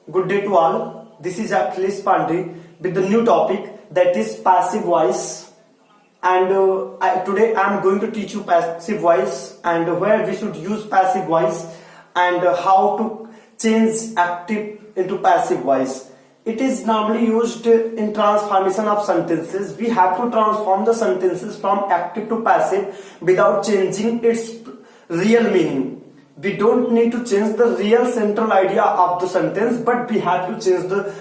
Good day to all. This is Akhilesh with the new topic, that is passive voice. And today I am going to teach you passive voice and where we should use passive voice and how to change active into passive voice. It is normally used in transformation of sentences. We have to transform the sentences from active to passive without changing its real meaning. We don't need to change the real central idea of the sentence, but we have to change the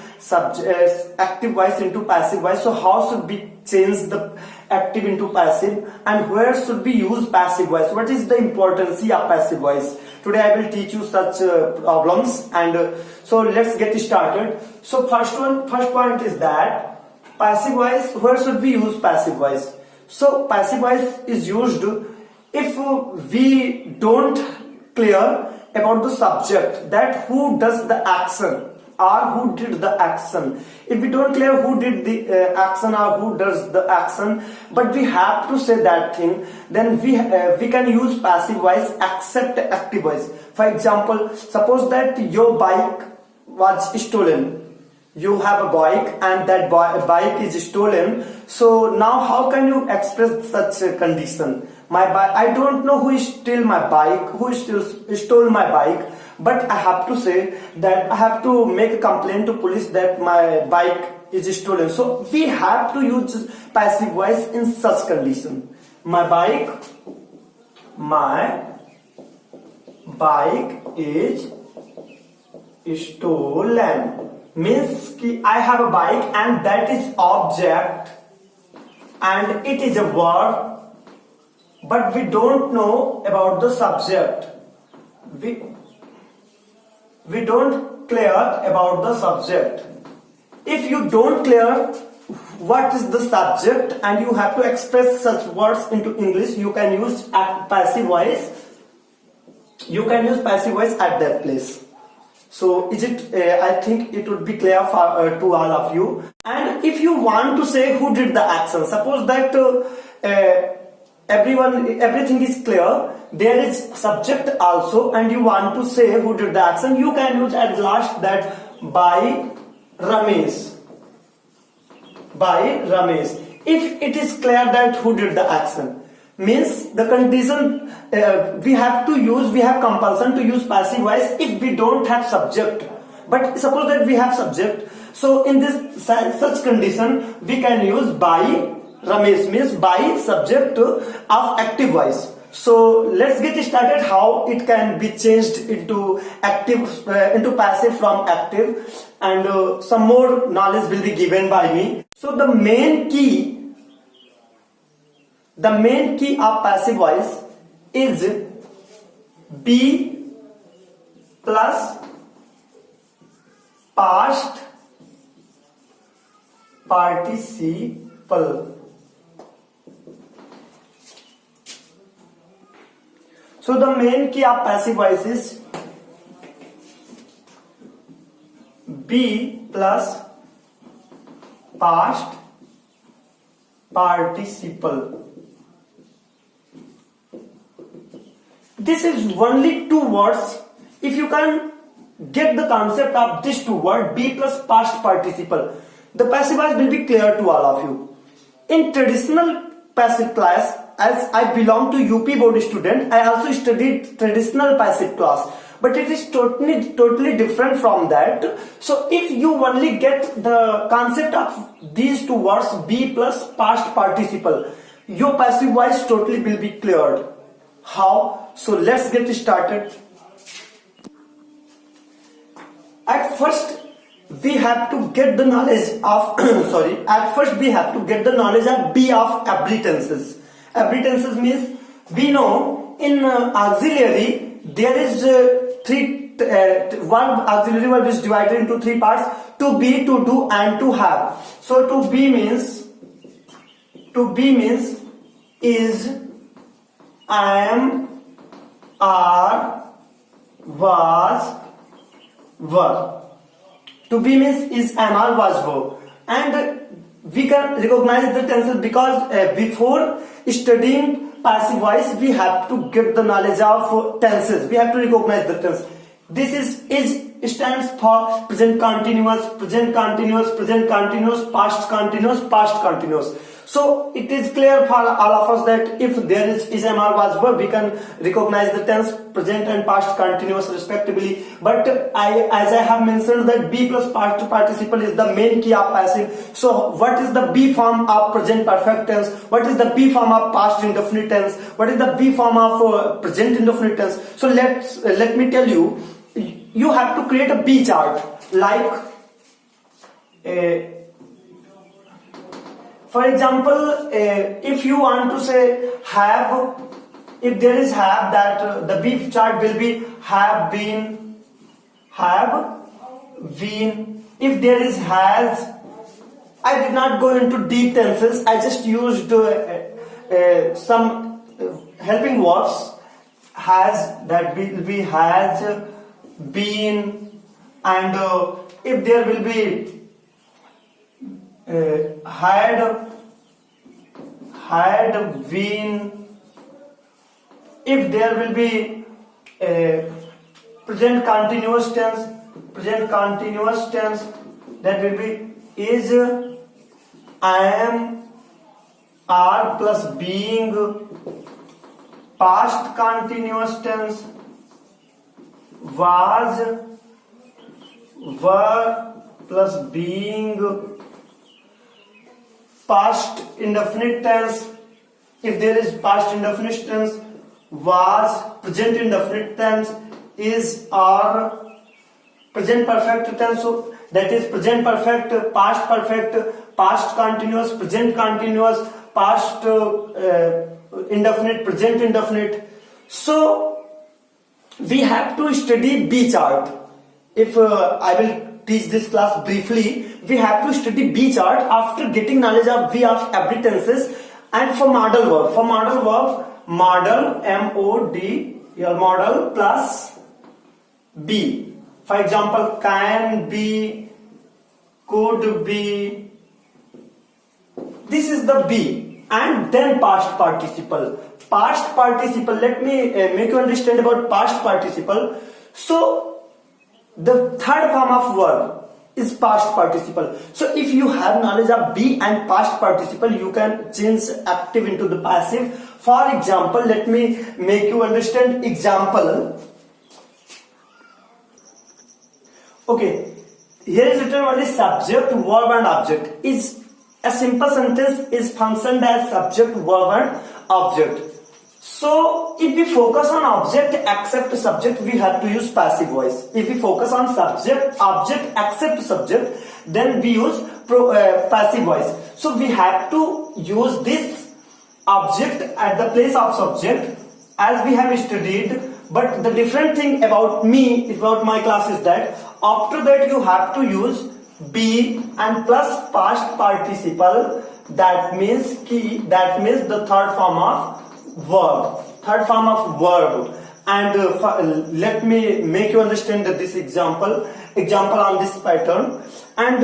active voice into passive voice. So how should we change the active into passive, and where should we use passive voice? What is the importance of passive voice? Today I will teach you such problems, and so let's get started. So first point is that passive voice, where should we use passive voice? So passive voice is used if we don't clear about the subject, that who does the action or who did the action. If we don't clear who did the action or who does the action, but we have to say that thing, then we can use passive voice except active voice. For example, suppose that your bike was stolen. You have a bike and that bike is stolen. So now how can you express such a condition? My bike, I don't know who stole my bike, stole my bike, but I have to say that I have to make a complaint to police that my bike is stolen. So we have to use passive voice in such condition. My bike is stolen. Means I have a bike and that is object and it is a verb, but we don't know about the subject. We don't clear about the subject. If you don't clear what is the subject and you have to express such words into English, you can use passive voice. You can use passive voice at that place. So is it? I think it would be clear for, to all of you. And if you want to say who did the action, suppose that everything is clear, there is subject also, and you want to say who did the action, you can use at last that by Ramesh. If it is clear that who did the action, means the condition we have compulsion to use passive voice if we don't have subject. But suppose that we have subject, so in this such condition we can use by Ramesh, means by subject of active voice. So let's get started how it can be changed into active into passive from active, and some more knowledge will be given by me. So the main key of passive voice is be plus past participle. So the main key of passive voice is be plus past participle. This is only two words. If you can get the concept of these two words, be plus past participle, the passive voice will be clear to all of you. In traditional passive class, as I belong to UP board student, I also studied traditional passive class, but it is totally different from that. So if you only get the concept of these two words, be plus past participle, your passive voice totally will be cleared. How? So let's get started. At first we have to get the knowledge of be of every tenses. Every tenses means we know in auxiliary there is one auxiliary verb is divided into three parts: to be, to do, and to have. So to be means is, am, are, was, were. To be means is, am, are, was, were. And we can recognize the tenses because before studying passive voice we have to get the knowledge of tenses. We have to recognize the tense. This is stands for present continuous, present continuous, present continuous, past continuous, past continuous. So it is clear for all of us that if there is MR was verb, we can recognize the tense present and past continuous respectively. But as I have mentioned that B plus past participle is the main key of passive. So what is the B form of present perfect tense? What is the B form of past indefinite tense? What is the B form of present indefinite tense? So let me tell you. You have to create a B chart, like for example, if you want to say have, if there is have, that the B chart will be have been, if there is has. I did not go into deep tenses, I just used some helping verbs. Has, that will be has been, and if there will be had been, if there will be present continuous tense, that will be is, am, are plus being. Past continuous tense, was, were plus being. Past indefinite tense, if there is past indefinite tense, was, present indefinite tense, is, are. Present perfect tense, so that is present perfect, past continuous, present continuous, past indefinite, present indefinite. So we have to study B chart. If I will teach this class briefly, we have to study B chart after getting knowledge of B of every tenses. And for modal verb, model, M-O-D, your model plus B. For example, can be, could be. This is the B. And then past participle. Past participle, let me make you understand about past participle. So the third form of verb is past participle. So if you have knowledge of B and past participle, you can change active into the passive. For example, let me make you understand example. Okay, here is written only subject, verb and object. Is a simple sentence is functioned as subject, verb and object. So if we focus on object except subject, we have to use passive voice. If we focus on subject, object except subject, then we use passive voice. So we have to use this object at the place of subject as we have studied. But the different thing about me, about my class is that after that you have to use be and plus past participle. That means the third form of verb. And let me make you understand that this example on this pattern. And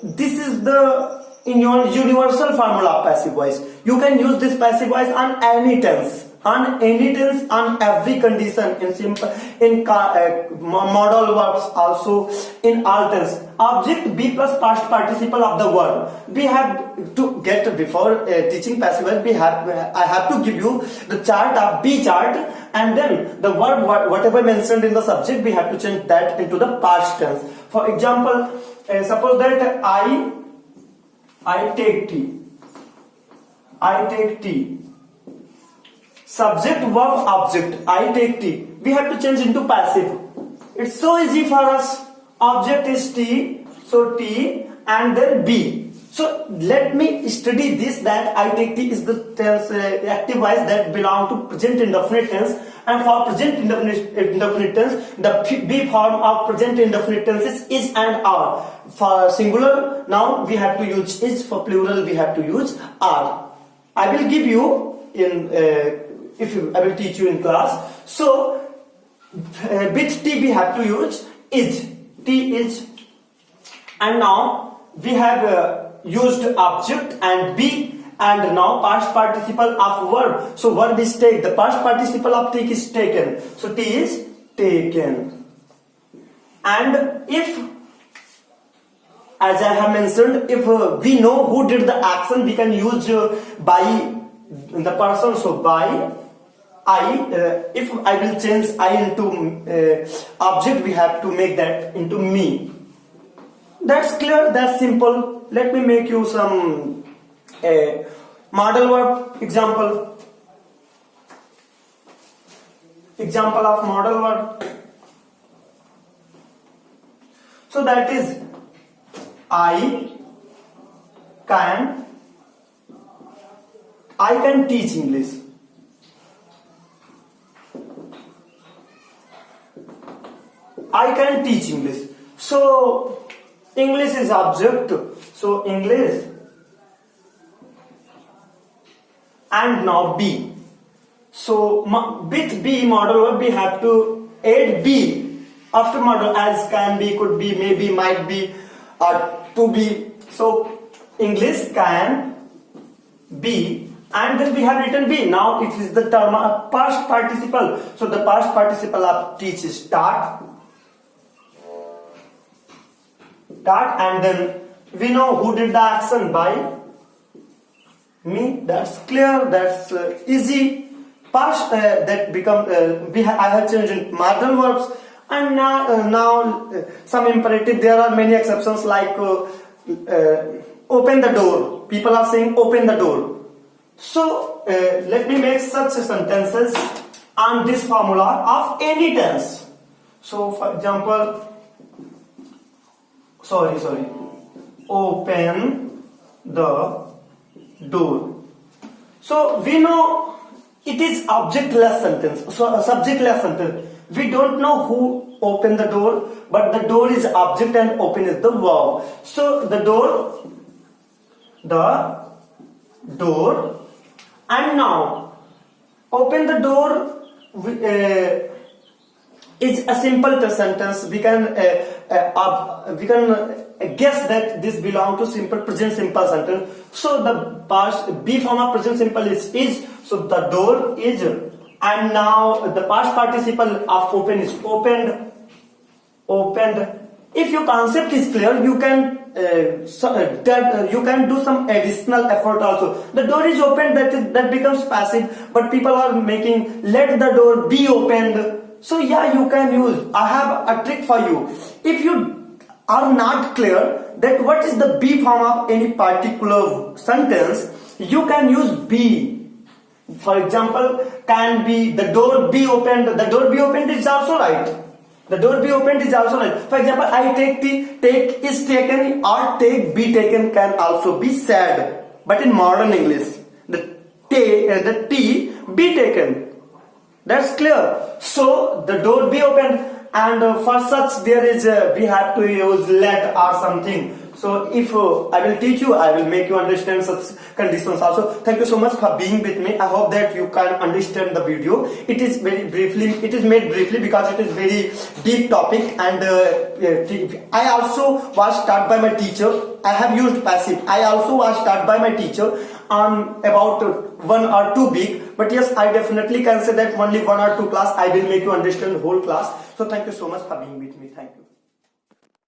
this is the in your universal formula of passive voice. You can use this passive voice on any tense. On every condition, in simple, in modal verbs, also in all tense. Object be plus past participle of the verb. We have to get before teaching passive voice. I have to give you the chart of B chart, and then the word whatever mentioned in the subject, we have to change that into the past tense. For example, suppose that I take tea. I take tea. Subject, verb, object. I take tea. We have to change into passive. It's so easy for us. Object is tea, so T, and then B. So let me study this, that I take tea is the tense active voice that belong to present indefinite tense. And for present indefinite tense, the B form of present indefinite tense is and are. For singular noun, we have to use is. For plural, we have to use are. I will give you in. I will teach you in class. So with T we have to use is. T is. And now we have used object and be, and now past participle of verb. So verb is take. The past participle of take is taken. So T is taken. And if, as I have mentioned, if we know who did the action, we can use by the person. So by I, if I will change I into object, we have to make that into me. That's clear, that's simple. Let me make you some model verb example. Example of model verb. So that is I can teach English. I can teach English. So English is object. So English, and now be. So with be model verb, we have to add be after model, as can be, could be, maybe, might be, or to be. So English can be, and then we have written be. Now it is the term of past participle. So the past participle of teach is taught, and then we know who did the action, by me. That's clear, that's easy. Past that become I have changed in modal verbs, and now some imperative. There are many exceptions like open the door. People are saying open the door. So let me make such sentences on this formula of any tense. So for example, open the door. So we know it is objectless sentence, so a subjectless sentence. We don't know who opened the door, but the door is object and open is the verb. So the door, and now open the door is a simple sentence. We can guess that this belongs to simple present simple sentence. So the past be form of present simple is. So the door is, and now the past participle of open is opened. If your concept is clear, you can you can do some additional effort also. The door is opened, that becomes passive, but people are making let the door be opened. So yeah, you can use. I have a trick for you. If you are not clear that what is the be form of any particular sentence, you can use be. For example, can be the door be opened. The door be opened is also right. The door be opened is also right. For example, I take is taken, or take be taken can also be said. But in modern English, the T be taken. That's clear. So the door be opened, and for such there is we have to use let or something. So if I will teach you, I will make you understand such conditions also. Thank you so much for being with me. I hope that you can understand the video. It is very briefly, it is made briefly because it is very deep topic, and I also was taught by my teacher. I have used passive. I also was taught by my teacher on about 1 or 2 week. But yes, I definitely can say that only 1 or 2 class I will make you understand the whole class. So thank you so much for being with me. Thank you.